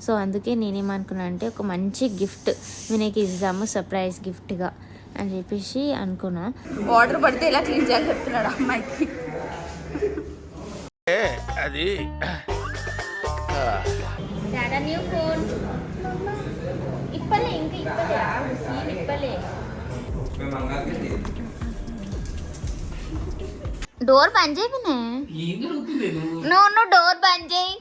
So అందుకే నేనేమనుకున్నా అంటే ఒక మంచి గిఫ్ట్ వినయ్కి ఇద్దాము సర్ప్రైజ్ గిఫ్ట్గా అని చెప్పేసి అనుకున్నా. వాటర్ పడితే ఎలా క్లీన్ చేయాలి చెప్తున్నాడు అమ్మాయికి. అది న్యూ ఫోన్ ఇప్పలే ఇంకా ఇప్పలే డోర్ బంద్ చేయకునే నువ్వు డోర్ బంద్ చేయి.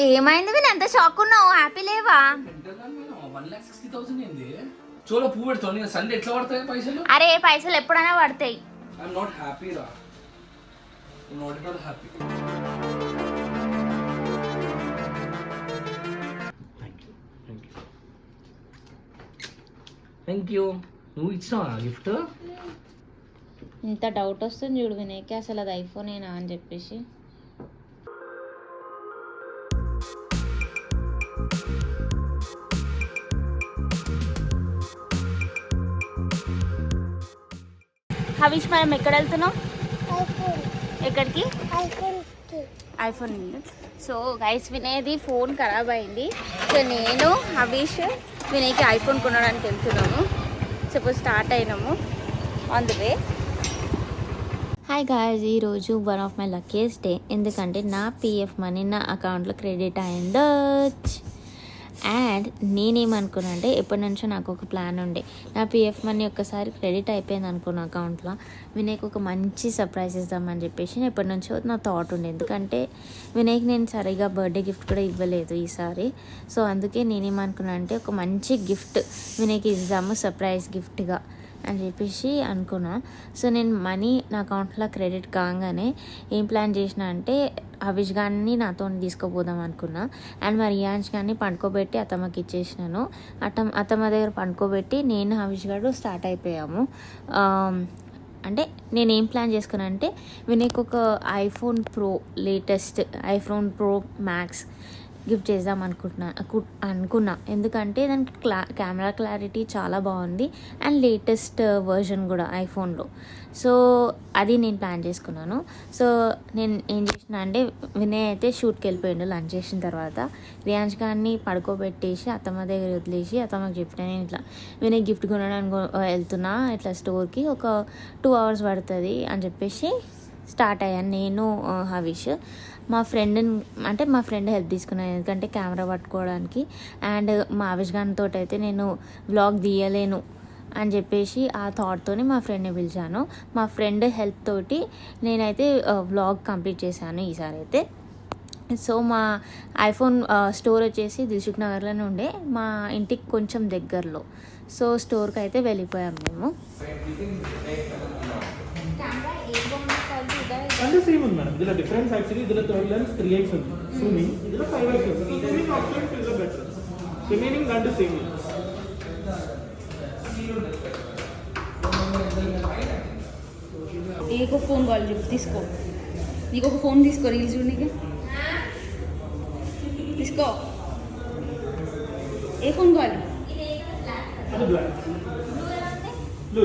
ఏమైంది విని ఎంత షాక్ ఉన్నావు? హ్యాపీ లేవా? అరే పైసలు ఎప్పుడైనా పడతాయి. Thank you. నువ్వు ఇచ్చినావా గిఫ్ట్? ఇంత డౌట్ వస్తుంది చూడు వినయ్కి అసలు అది ఐఫోనేనా అని చెప్పేసి. హవిష్ మనం ఎక్కడ వెళ్తున్నాం? ఎక్కడికి? ఐఫోన్. సో గైస్ వినయ్ది ఫోన్ ఖరాబ్ అయింది. సో నేను హవిష్ వినయ్కి ఐఫోన్ కొనడానికి వెళ్తున్నాము. సపోజ్ స్టార్ట్ అయినాము on the way. Hi guys, ఈరోజు one of my luckiest day. ఎందుకంటే నా పిఎఫ్ మనీ నా అకౌంట్లో క్రెడిట్ అయింది. అండ్ నేనేమనుకున్నా అంటే ఎప్పటి నుంచో నాకు ఒక ప్లాన్ ఉండే, నా పిఎఫ్ మనీ ఒక్కసారి క్రెడిట్ అయిపోయింది అనుకున్న అకౌంట్లో వినయ్కి ఒక మంచి సర్ప్రైజ్ ఇద్దామని చెప్పేసి ఎప్పటి నుంచో నా థాట్ ఉండే. ఎందుకంటే వినయ్కి నేను సరిగా బర్త్డే గిఫ్ట్ కూడా ఇవ్వలేదు ఈసారి. సో అందుకే నేనేమనుకున్నా అంటే ఒక మంచి గిఫ్ట్ వినయ్కి ఇద్దాము సర్ప్రైజ్ గిఫ్ట్గా అని చెప్పేసి అనుకున్నా. సో నేను మనీ నా అకౌంట్లో క్రెడిట్ కాగానే ఏం ప్లాన్ చేసిన అంటే హవిష్ గారిని నాతో తీసుకుపోదాం అనుకున్నా. అండ్ మరి రియాన్స్ గారిని పండుకోబెట్టి అత్తమ్మకి ఇచ్చేసినాను. అత్తమ్మ దగ్గర పండుకోబెట్టి నేను హవిష్ గారు స్టార్ట్ అయిపోయాము. అంటే నేను ఏం ప్లాన్ చేసుకున్నా అంటే వినయ్కి ఒక iPhone pro latest iPhone pro max gift చేద్దాం అనుకున్నా. ఎందుకంటే దానికి కెమెరా క్లారిటీ చాలా బాగుంది అండ్ లేటెస్ట్ వర్షన్ కూడా ఐఫోన్లో. సో అది నేను ప్లాన్ చేసుకున్నాను. సో నేను ఏం చేసిన అంటే వినయ్ అయితే షూట్కి వెళ్ళిపోయాడు లంచ్ చేసిన తర్వాత. రియాన్స్ గారిని పడుకోబెట్టేసి అత్తమ్మ దగ్గర వదిలేసి అత్తమ్మకి చెప్పిన నేను ఇట్లా వినయ్ గిఫ్ట్ కొనడానికి వెళ్తున్నా ఇట్లా స్టోర్కి, ఒక 2 hours పడుతుంది అని చెప్పేసి స్టార్ట్ అయ్యాను నేను హవిష్. మా ఫ్రెండ్ హెల్ప్ తీసుకున్నాను ఎందుకంటే కెమెరా పట్టుకోవడానికి. అండ్ మా హవిష్ గారితో అయితే నేను వ్లాగ్ తీయలేను అని చెప్పేసి ఆ థాట్తోని మా ఫ్రెండ్ని పిలిచాను. మా ఫ్రెండ్ హెల్ప్ తోటి నేనైతే వ్లాగ్ కంప్లీట్ చేశాను ఈసారి అయితే. సో మా ఐఫోన్ స్టోర్ వచ్చేసి దిల్సుఖ్ నగర్లోనే ఉండే, మా ఇంటికి కొంచెం దగ్గరలో. సో స్టోర్కి అయితే వెళ్ళిపోయాం మేము. అంటే సేమ్ ఉంది మేడం. ఇదిలో డిఫరెన్స్ యాక్చువల్లీ ఇదిలో థర్డ్ లెన్స్ 3x ఉంది జూమింగ్, ఇదిలో 5x ఉంది. Zooming option is better, remaining అంటే సేమ్. एक फोन काవాలి తీసుకో, నీకు ఒక ఫోన్ తీసుకో రీల్స్ చూడనీకి తీసుకో. ఏ ఫోన్ కావాలి? అది బ్లాక్ బ్లూ.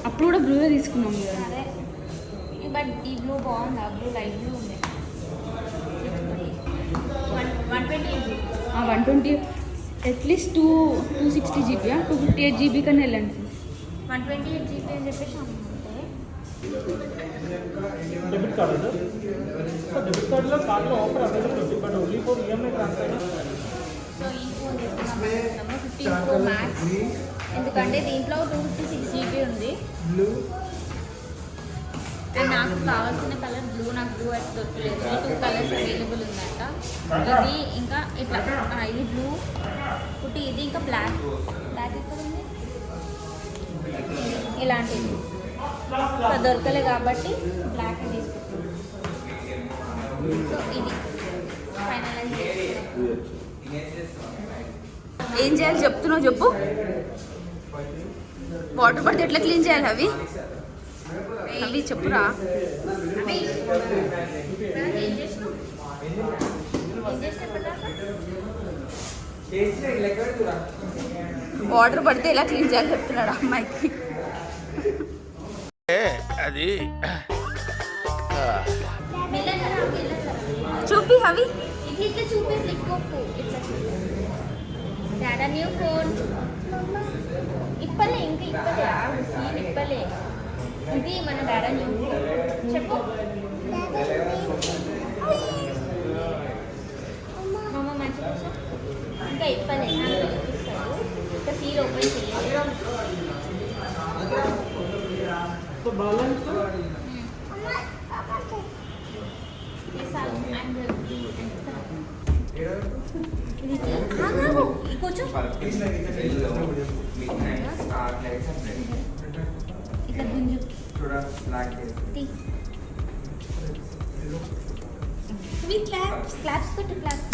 అప్పుడు కూడా బ్లూగా తీసుకున్నాం కదా. బట్ ఈ బ్లూ బాగుంది, ఆ బ్లూ లైట్ బ్లూ ఉంది. 120 అట్లీస్ట్ 260 GB, 258 GB కన్నా వెళ్ళండి. 128 GB అని చెప్పేసి డెబిట్ కార్డు డెబిట్ కార్డులో ఆఫర్ అవైలబుల్ ఉంది, but only for EMI transaction. So ఈ ఫోన్ తీసుకున్నాము 15 Pro Max. ఎందుకంటే దీంట్లో 256 GB ఉంది. నాకు కావాల్సిన కలర్ బ్లూ, నాకు బ్లూ అయితే దొరకలేదు. 2 కలర్స్ అవైలబుల్ ఉందంట. ఇది ఇంకా ఇట్లా ఇది బ్లూ ఒకటి, ఇది ఇంకా బ్లాక్ ఎక్కడ ఉంది ఇలాంటిది దొరకలే కాబట్టి బ్లాక్ తీసుకుంటాం. సో ఇది ఫైనలైజ్ చేసుకున్నాం. ఏం చేయాలి చెప్తున్నావు చెప్పు. వాటర్ పడితే ఎట్లా క్లీన్ చేయాలి అవి అవి చెప్పురా. వాటర్ పడితే ఎలా క్లీన్ చేయాలి చెప్తున్నాడు అమ్మాయికి. అంటే అది చూపి అవి ఇట్లా చూపి ఫ్లిప్కోపు డాడా న్యూ ఫోన్ ఇప్పలే ఇంకా ఇప్పలే సీన్ ఇప్పలే ఇది మన డాడా న్యూ ఫోన్ చెప్పు మమ్మ మంచి కూర్చో ఇంకా ఇప్పలే నాకు చూపిస్తాడు ఇంకా సీల్ ఓపెన్ చేయాలి So balance. కూర్చో ఇట్లా గుంజు మీ క్లాప్స్ క్లాప్స్ కొట్టు క్లాప్స్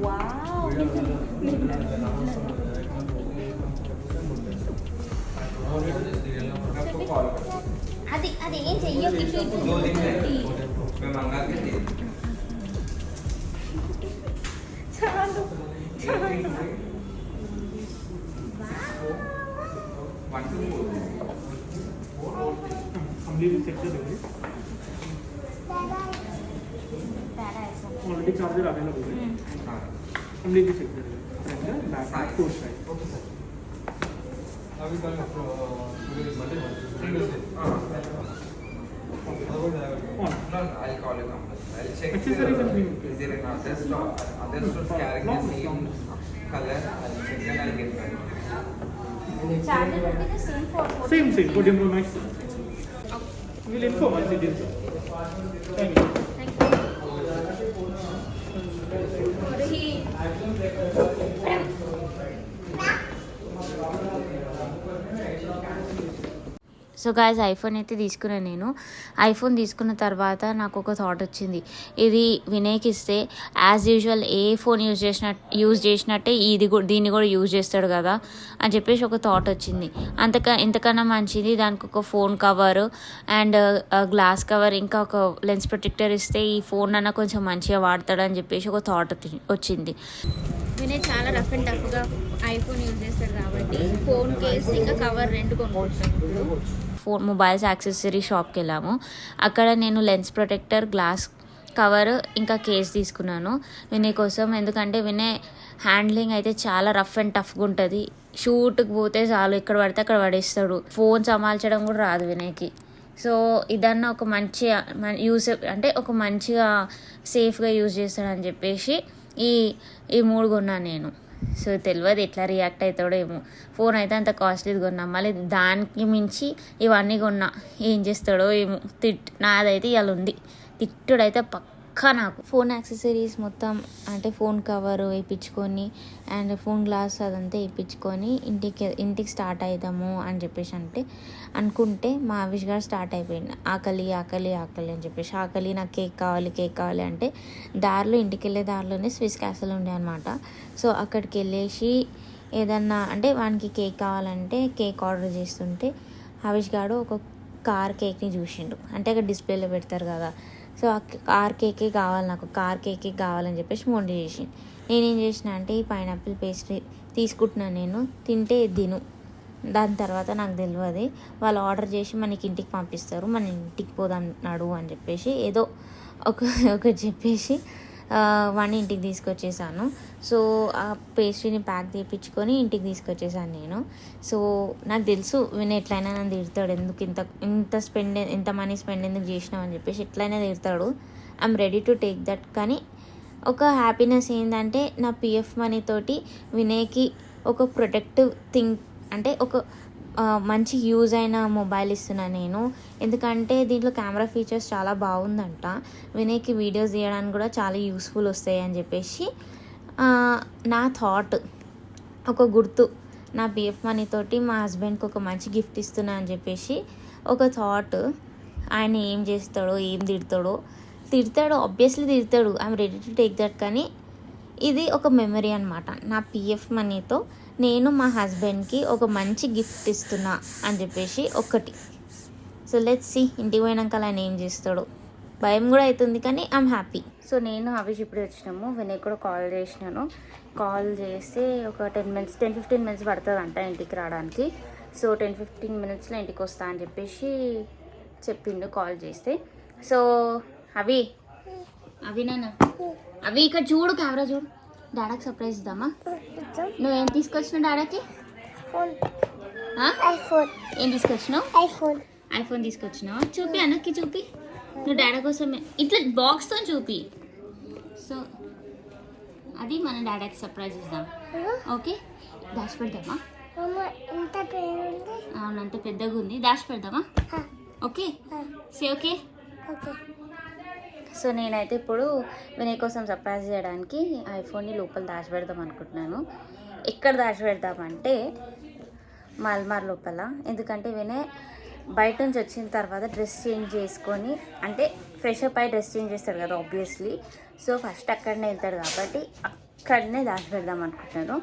వావ్ అది అది ఏం చెయ్యొద్దు చాలు Completely check the device. Already charger available. Completely check the device. Front and back, both side. Okay, sir. I'll call you. I'll check Accessories and premium. is there an other stores carrying the same color? I'll check and I'll get back. Charger పెడితే same for Same. Podium Pro Max. We'll inform as it is. Thank you. So guys iPhone అయితే తీసుకున్నాను నేను. IPhone తీసుకున్న తర్వాత నాకు ఒక thought వచ్చింది, ఇది వినయ్కి ఇస్తే యాజ్ యూజువల్ ఏ ఫోన్ యూజ్ చేసినట్టే దీన్ని కూడా యూజ్ చేస్తాడు కదా అని చెప్పేసి ఒక థాట్ వచ్చింది. ఎంతకన్నా మంచిది దానికి ఒక phone cover and glass cover ఇంకా ఒక లెన్స్ ప్రొటెక్టర్ ఇస్తే ఈ ఫోన్ అన్న కొంచెం మంచిగా వాడతాడని చెప్పేసి ఒక థాట్ వచ్చింది. వినయ్ చాలా రఫ్ అండ్ టఫ్గా ఐఫోన్ యూజ్ చేస్తాడు కాబట్టి ఫోన్ కేస్ ఇంకా కవర్ రెండు కొనుక్కుంటాను. ఫోన్ మొబైల్స్ యాక్సెసరీ షాప్కి వెళ్ళాము. అక్కడ నేను లెన్స్ ప్రొటెక్టర్, గ్లాస్ కవర్ ఇంకా కేస్ తీసుకున్నాను వినయ్ కోసం. ఎందుకంటే వినయ్ హ్యాండ్లింగ్ అయితే చాలా రఫ్ అండ్ టఫ్గా ఉంటుంది. షూట్కి పోతే చాలు ఎక్కడ పడితే అక్కడ పడేస్తాడు. ఫోన్ సంభాల్చడం కూడా రాదు వినయ్కి. సో ఇదన్నా ఒక మంచి అంటే ఒక మంచిగా సేఫ్గా యూజ్ చేస్తాడని చెప్పేసి ఈ మూడు కొన్నాను నేను. సో తెలియదు ఎట్లా రియాక్ట్ అవుతాడో ఏమో. ఫోన్ అయితే అంత కాస్ట్లీది కొన్నా, మళ్ళీ దానికి మించి ఇవన్నీ కొన్నా. ఏం చేస్తాడో ఏమో. నాదైతే ఇవాళ ఉంది తిట్టుడైతే పక్కా. నాకు ఫోన్ యాక్సెసరీస్ మొత్తం అంటే ఫోన్ కవర్ వేయించుకొని అండ్ ఫోన్ గ్లాస్ అదంతా వేయించుకొని ఇంటికి స్టార్ట్ అవుదాము అని చెప్పేసి అనుకుంటే మా ఆవిష్ గారు స్టార్ట్ అయిపోయింది. ఆకలి అని చెప్పేసి నాకు కేక్ కావాలి అంటే ఇంటికి వెళ్ళే దారిలోనే స్విస్ క్యాసల్ ఉండే అనమాట. సో అక్కడికి వెళ్ళేసి ఏదన్నా అంటే వానికి కేక్ కావాలంటే కేక్ ఆర్డర్ చేస్తుంటే ఆవిష్ గారు ఒక కార్ కేక్ని చూసిండు. అంటే అక్కడ డిస్ప్లేలో పెడతారు కదా. సో ఆ కార్ కేకే కావాలని చెప్పేసి మొండి చేసి నేనేం చేసిన అంటే ఈ పైనాపిల్ పేస్ట్రీ తీసుకుంటున్నాను నేను, తింటే తిను, దాని తర్వాత నాకు తెలియదు వాళ్ళు ఆర్డర్ చేసి మనకి ఇంటికి పంపిస్తారు, మన ఇంటికి పోదాం నడు అని చెప్పేసి ఏదో ఒక చెప్పేసి వాడిని ఇంటికి తీసుకొచ్చేసాను. సో ఆ పేస్ట్రీని ప్యాక్ చేయించుకొని ఇంటికి తీసుకొచ్చేసాను నేను. సో నాకు తెలుసు వినయ్ ఎట్లయినా నన్ను తిడతాడు, ఎందుకు ఇంత మనీ స్పెండ్ ఎందుకు చేసినావు అని చెప్పేసి ఎట్లయినా తిడతాడు. I'm ready to take that. కానీ ఒక హ్యాపీనెస్ ఏంటంటే నా పిఎఫ్ మనీతోటి వినయ్కి ఒక ప్రొటెక్టివ్ థింగ్ అంటే ఒక మంచి యూజ్ అయిన మొబైల్ ఇస్తున్నాను నేను. ఎందుకంటే దీంట్లో కెమెరా ఫీచర్స్ చాలా బాగుందంట. వినయ్కి వీడియోస్ తీయడానికి కూడా చాలా యూస్ఫుల్ వస్తాయి అని చెప్పేసి నా థాట్, ఒక గుర్తు, నా పిఎఫ్ మనీతోటి మా హస్బెండ్కి ఒక మంచి గిఫ్ట్ ఇస్తున్నా అని చెప్పేసి ఒక థాట్. ఆయన ఏం చేస్తాడో ఏం తిడతాడో ఆబ్వియస్లీ తిడతాడు, I'm ready to take that. కానీ ఇది ఒక మెమరీ అనమాట. నా పిఎఫ్ మనీతో నేను మా హస్బెండ్కి ఒక మంచి గిఫ్ట్ ఇస్తున్నా అని చెప్పేసి ఒకటి. సో లెట్స్ సీ ఇంటికి పోయినాక ఆయన ఏం చేస్తాడో. భయం కూడా అవుతుంది కానీ ఐఎమ్ హ్యాపీ. సో నేను అవిష్ ఇప్పుడు వచ్చినాము. వినయ్ కూడా కాల్ చేసినాను. కాల్ చేస్తే ఒక 10-15 మినిట్స్ పడుతుంది అంట ఇంటికి రావడానికి. సో 10-15 మినిట్స్లో ఇంటికి వస్తా అని చెప్పేసి చెప్పిండు కాల్ చేస్తే. సో అవి నాన్న అవి ఇక్కడ చూడు, కెమెరా చూడు. డాడాకి సర్ప్రైజ్ ఇద్దామా? నువ్వేం తీసుకొచ్చినావు డాడాకి? ఏం తీసుకొచ్చినావు? ఐఫోన్ తీసుకొచ్చినావు. చూపి అన్నకి చూపి, నువ్వు డాడా కోసమే ఇట్లా బాక్స్తో చూపి. సో అది మన డాడాకి సర్ప్రైజ్ ఇద్దాం. ఓకే, దాచి పెడదామా? అవునంత పెద్దగా ఉంది, దాచి పెడదామా? Okay say okay. సో నేనైతే ఇప్పుడు వినయ్ కోసం సర్ప్రైజ్ చేయడానికి ఐఫోన్ని లోపల దాచిపెడదాం అనుకుంటున్నాను. ఎక్కడ దాచిపెడదామంటే మల్మార్ లోపల. ఎందుకంటే వినయ్ బయట నుంచి వచ్చిన తర్వాత డ్రెస్ చేంజ్ చేసుకొని, అంటే ఫ్రెష్ అప్ అయి డ్రెస్ చేంజ్ చేస్తాడు కదా ఆబ్వియస్లీ. సో ఫస్ట్ అక్కడనే వెళ్తాడు కాబట్టి అక్కడనే దాచిపెడదాం అనుకుంటున్నాను.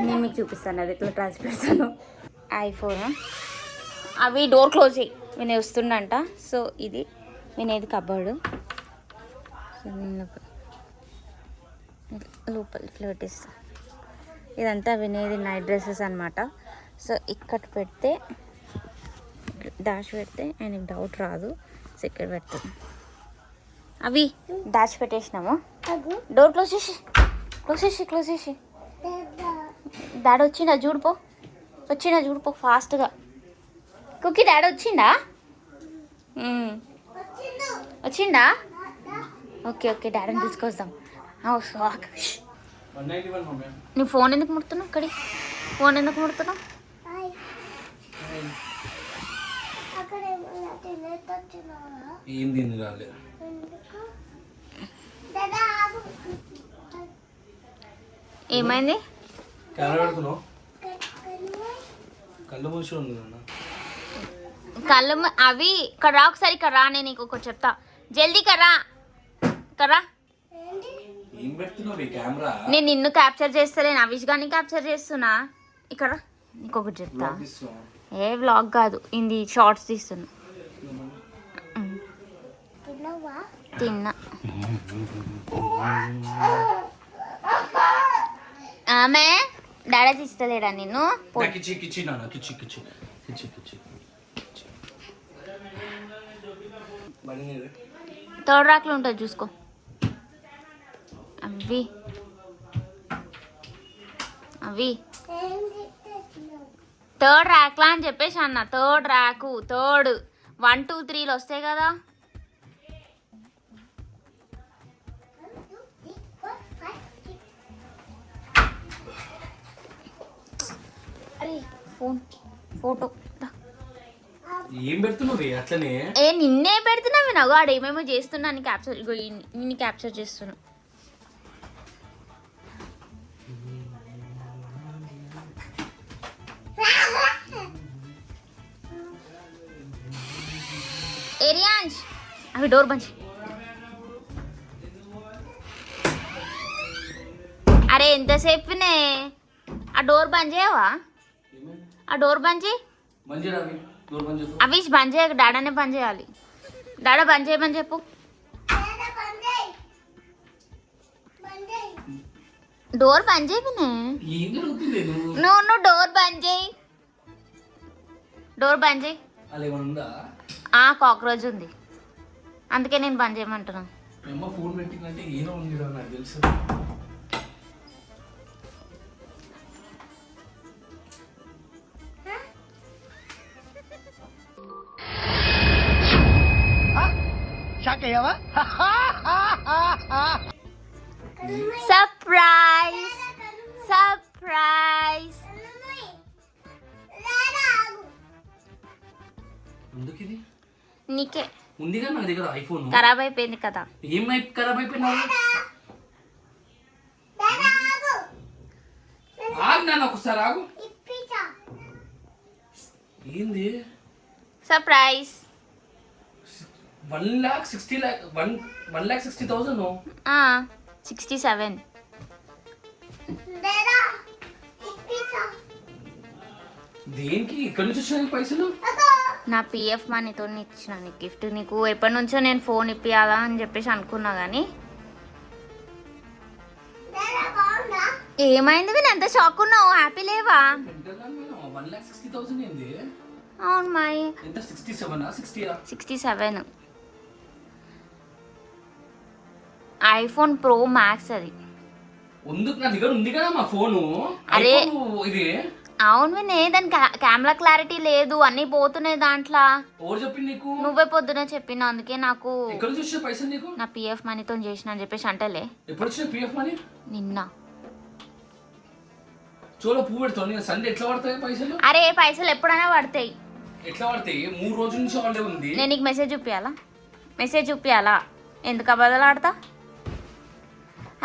నేను మీకు చూపిస్తాను అది ఎట్లా దాచిపెడతాను. ఐఫోన్ అవి డోర్ క్లోజ్ చేయి, వినయ్ వస్తుండంట. సో ఇది వినయ్ది కబోర్డు. లోపల ఇట్లా పెట్టేస్తా. ఇదంతా వినేది నైట్ డ్రెస్సెస్ అనమాట. సో ఇక్కడ పెడితే దాచి పెడితే ఆయనకి డౌట్ రాదు. సో ఇక్కడ పెడతాం. అవి దాచి పెట్టేసినాము. డోర్ క్లోజ్ చేసి డాడీ వచ్చిండా చూడిపో ఫాస్ట్గా. కుక్కీ డాడీ వచ్చిండా? ఓకే డాడీని తీసుకొద్దాం. నీ ఫోన్ ఎందుకు ముడుతున్నావు? ఫోన్ ఎందుకు ముడుతున్నావు? ఏంది రాలేదు. ఏమైంది? కళ్ళు మూసి ఉంది కళ్ళు అవి ఇక్కడ రా, ఒకసారి ఇక్కడ రా, నేను నీకు ఒకటి చెప్తా. జల్దీ కర్రా. నేను నిన్ను క్యాప్చర్ చేస్తలేను, అవిష్ గాని క్యాప్చర్ చేస్తున్నా. ఇక్కడ ఇంకొకటి చెప్తా. ఏ వ్లాగ్ కాదు, ఇది షార్ట్స్ తీస్తున్నా. తిన్నా. ఆమె డాడా తీస్తలేడా నిన్ను? థర్డ్ ర్యాక్లో ఉంటుంది చూసుకో. అవి థర్డ్ ర్యాక్లా అని చెప్పేసి అన్న. థర్డ్ 1, 2, 3 వస్తాయి కదా. అరే ఫోటో ఏం పెడుతున్నావు అట్లనే? నిన్నే పెడుతున్నావు వినవు. ఆడ ఏమేమో చేస్తున్నాను క్యాప్చర్, నిన్ను క్యాప్చర్ చేస్తున్నా. ఏరియాన్స్ అవి డోర్ బంద్. అరే ఎంతసేపునే ఆ డోర్ బంద్ చేయవా? ఆ డోర్ బంద్ చేయి. అవిష్ బంద్ చేయక, డాడానే బంద్ చేయాలి. డాడా బంద్ చేయమని చెప్పు. డోర్ బంద్ చేయనే. నువ్వు డోర్ బంద్ చేయి. డోర్ బంద్ చేయి. కాక్రోచ్ ఉంది, అందుకే నేను బంద్ చేయమంటున్నా. ఫోన్ పెట్టిందంటే ఏదో ఉంది నాకు తెలుసు. సర్ప్రైజ్. నీకే ఉందిగా నా దగ్గర ఐఫోన్. ఖరాబ్ అయిపోయింది కదా. ఏం ఖరాబ్ అయిపోయినా? ఆగు ఒకసారి ఆగు. ఏంది సర్ప్రైజ్? 1,60,000. 67. దేనికి? ఇక్కడ నుంచి వచ్చిన పైసలు? నా పిఎఫ్ మనీతో ఇచ్చిన నీకు గిఫ్ట్. నీకు ఎప్పటి నుంచో నేను ఫోన్ ఇప్పియాలా అని చెప్పేసి అనుకున్నా కానీ ఏమైంది? నేను ఎంత షాక్ ఉన్నావు? హ్యాపీ లేవా? 1,60,000 ఏంది? అవును మాయి. ఎంత 67 60 67 ఐఫోన్ ప్రో మ్యాక్స్ అది. నా దగ్గర ఉంది కదా మా ఫోను. అరే ఇది అవును వినే, దాని కెమెరా క్లారిటీ లేదు, అన్నీ పోతున్నాయి దాంట్లో. ఎవరు చెప్పింది నీకు? నువ్వే పొద్దునే చెప్పిన, అందుకే నాకు ఎక్కడ నుంచి వచ్చిన పైసలు నీకు? నా పిఎఫ్ మనీతో చేసిన అని చెప్పేసి అంటలే. ఎప్పుడు వచ్చిన పిఎఫ్ మనీ? నిన్న. చోలో పువ్వు పెడతావు. సండే ఎట్లా పడతాయి పైసలు? అరే పైసలు ఎప్పుడైనా పడతాయి. ఎట్లా పడతాయి? 3 రోజుల నుంచి హాలిడే ఉంది. నేను నీకు మెసేజ్ చూపియాలా? ఎందుకు అబద్ధాలు ఆడతా?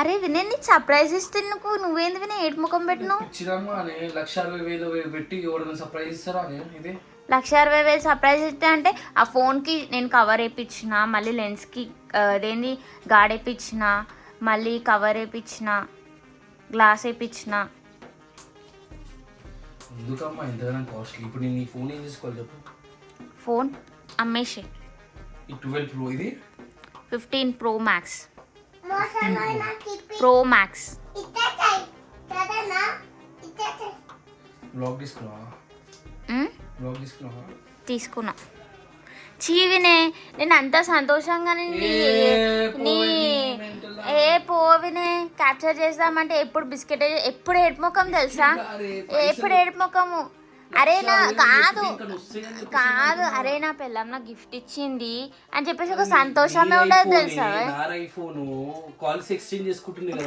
అరే వినే, నీకు సర్ప్రైజ్ ఇస్తే నువ్వేంది వినే ఏడు ముఖం పెట్టినావు? ఇచ్చిరమ్మా అని 1,60,000 పెట్టి ఎవరైనా సర్ప్రైజ్ ఇస్తారా? ఇది 1,60,000 సర్ప్రైజ్ ఇస్తే అంటే ఆ ఫోన్కి నేను కవర్ వేయించిన, మళ్ళీ లెన్స్కి అదేంది గాడ్ వేయించిన, మళ్ళీ కవర్ వేయించిన, గ్లాస్ వేయించిన. ఎందుకమ్మా ఇంతగానో కాస్ట్లీ? ఇప్పుడు నేను ఈ ఫోన్ ఏం చేసుకోవాలి చెప్పు? ఫోన్ అమ్మేసి ఈ 12 ప్రో, ఇది 15 pro max. Pro max blog తీసుకున్నావా? బ్లాగ్ తీసుకున్నావా? తీసుకున్నా. చీవినే నేను అంత సంతోషంగానే పోవినే క్యాప్చర్ చేద్దామంటే ఎప్పుడు బిస్కెట్, ఎప్పుడు ఏడు ముఖం తెలుసా? ఎప్పుడు ఏడు ముఖము. అరే నా కాదు అరే నా పిల్లం నా గిఫ్ట్ ఇచ్చింది అని చెప్పేసి ఒక సంతోషమే ఉండదు తెలుసా?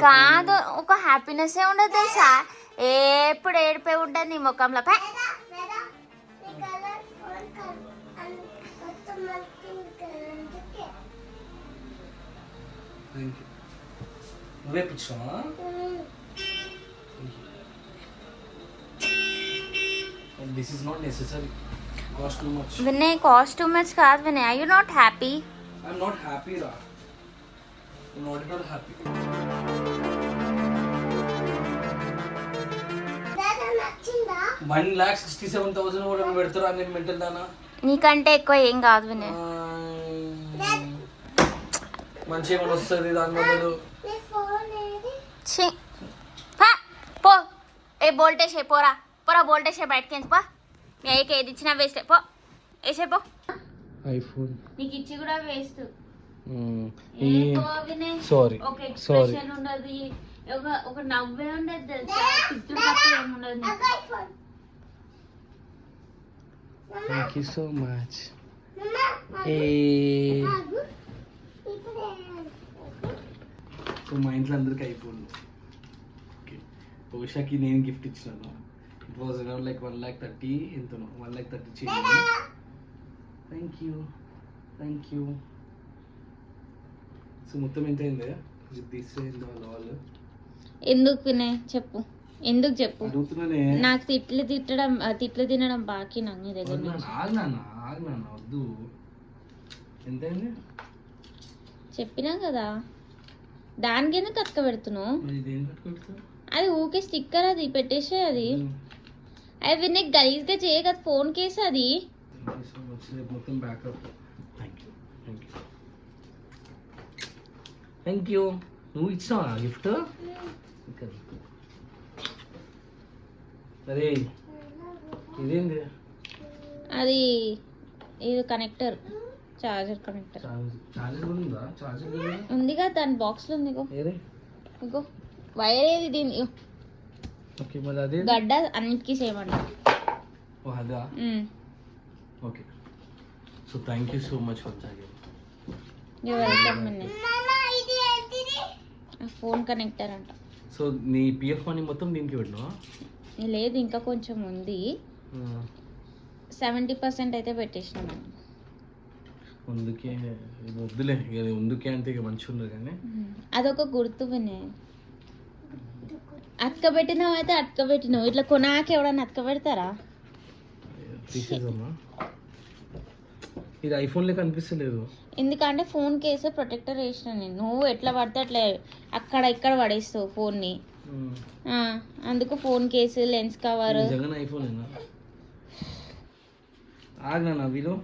కాదు, ఒక హ్యాపీనెస్ ఉండదు తెలుసా? ఎప్పుడు ఏడిపోయి ఉంటుంది నీ ముఖంలో. నువ్వే పిచ్చావా? This is not necessary. Cost too much. Vinay, cost too much కాదు Vinay. Are you not happy? I'm not happy, Ra. I'm not at all happy. నచ్చిందా? 1,67,000 కూడా పెడతారా? నేను మెంటల్ దానా? నీకంటే ఎక్కువ ఏం కాదు Vinay. మంచి ఏమైనా వస్తుంది దాని బదులు. ఛీ పో, ఏ బోల్టేజ్ పోరా పోరా, బోల్టేజ్ బయటకి పో. ఏకి ఏది ఇచ్చినా వేస్ట్. పో వేసే పో. ఐఫోన్ నీకు ఇచ్చి కూడా వేస్ట్. సారీ ఒక ఎక్స్ప్రెషన్ ఉండదు, ఒక నవ్వే ఉండదు తెలుసా? తిట్టు తప్ప ఏముండదు. Thank you so much. మా ఇంట్లో అందరికి ఐఫోన్. ఓకే, ఉషాకి నేను గిఫ్ట్ ఇచ్చినాను. ఇట్ వాజ్ అరౌండ్ లైక్ 1,30,000 ఎంతనో, 1,30,000 చేయండి. Thank you. సో మొత్తం ఎంత అయింది? వాళ్ళు ఎందుకు వినయ్ చెప్పు, ఎందుకు చెప్పు? అడుగుతున్నానే. నాకు తిట్లు తినడం బాకీ నాకు నీ దగ్గర నుంచి. ఆగ్నా వద్దు. ఎంత అయింది చెప్పినా కదా, దానికి ఎందుకు అతక పెడుతున్నావు? దేని కట్టుకుంటా? అది ఊకే స్టిక్కర్, అది పెట్టేసే. అది అవి వినయ్ గలీజ్గా చేయ కదా ఫోన్ కేసు అది. మొత్తం బ్యాకప్. Thank you. నువ్వు ఇచ్చినావా గిఫ్ట్? అరే ఇదేంది? అది ఇది కనెక్టర్, చార్జర్ కనెక్టర్. చార్జర్ కూడా ఉందా? చార్జర్ ఉందిగా దాని బాక్స్లో ఉంది. ఇగో వైర్ ఏది దీని. ఓకే, మరి అదే గడ్డ అన్నిటికీ చేయమంట. అదా? Okay. So thank you so much for charging. Welcome. Phone connector అంట. సో నీ పిఎఫ్ మనీ మొత్తం దీనికి పెట్టినావా? లేదు, ఇంకా కొంచెం ఉంది. 70% అయితే పెట్టేసినాం. అందుకే వద్దులే ఇక, అందుకే అంటే ఇక మంచిగా ఉండదు. కానీ అదొక గుర్తు వినే. అతకబెట్టినావు అయితే అతకబెట్టినావు. ఇట్లా కొనాకి ఎవడన్నా అతకబెడతారా? తీసేదమ్మా, ఇది ఐఫోన్ లెక్క అనిపిస్తలేదు. ఎందుకంటే ఫోన్ కేసు ప్రొటెక్టర్ వేసిన నేను. నువ్వు ఎట్లా పడితే అట్లా అక్కడ ఇక్కడ పడేస్తావు ఫోన్ని. అందుకు phone case, lens cover. Jagan iPhone ఆగ్నా వీలు.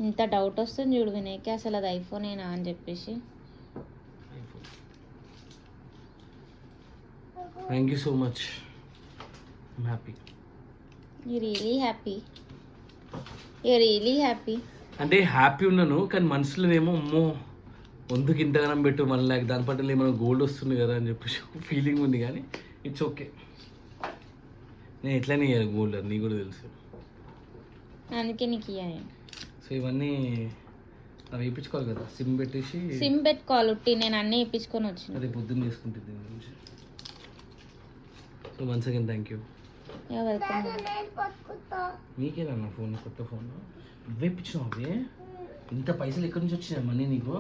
ఇంత డౌట్ వస్తుంది చూడు వినయ్కి, అసలు అది ఐఫోనేనా అని చెప్పేసి. Thank you so much. I'm happy. You really happy, you really happy. అంటే హ్యాపీ ఉన్నాను కానీ మనసులోనేమో అమ్మో వందుకు ఇంతగానం పెట్టు 1 lakh దాని పట్ల ఏమైనా గోల్డ్ వస్తుంది కదా అని చెప్పేసి ఫీలింగ్ ఉంది కానీ ఇట్స్ ఓకే. నేను ఎట్లనే ఇయ్యాలి గోల్డ్, అది నీకు కూడా తెలుసు. అందుకే నీకు ఇయ్యాను. సో ఇవన్నీ అవి వేయించుకోవాలి కదా, సిమ్ పెట్టేసి. సిమ్ పెట్టుకోవాలి ఉట్టి, నేను అన్నీ ఇప్పించుకొని వచ్చిన. అదే పొద్దున్న తీసుకుంటుంది దీని గురించి. So once again thank you. Welcome. నీకేనా నా ఫోన్, కొత్త ఫోన్ వేయించినావు? అవి ఇంత పైసలు ఎక్కడి నుంచి వచ్చినాయి మనీ నీకు?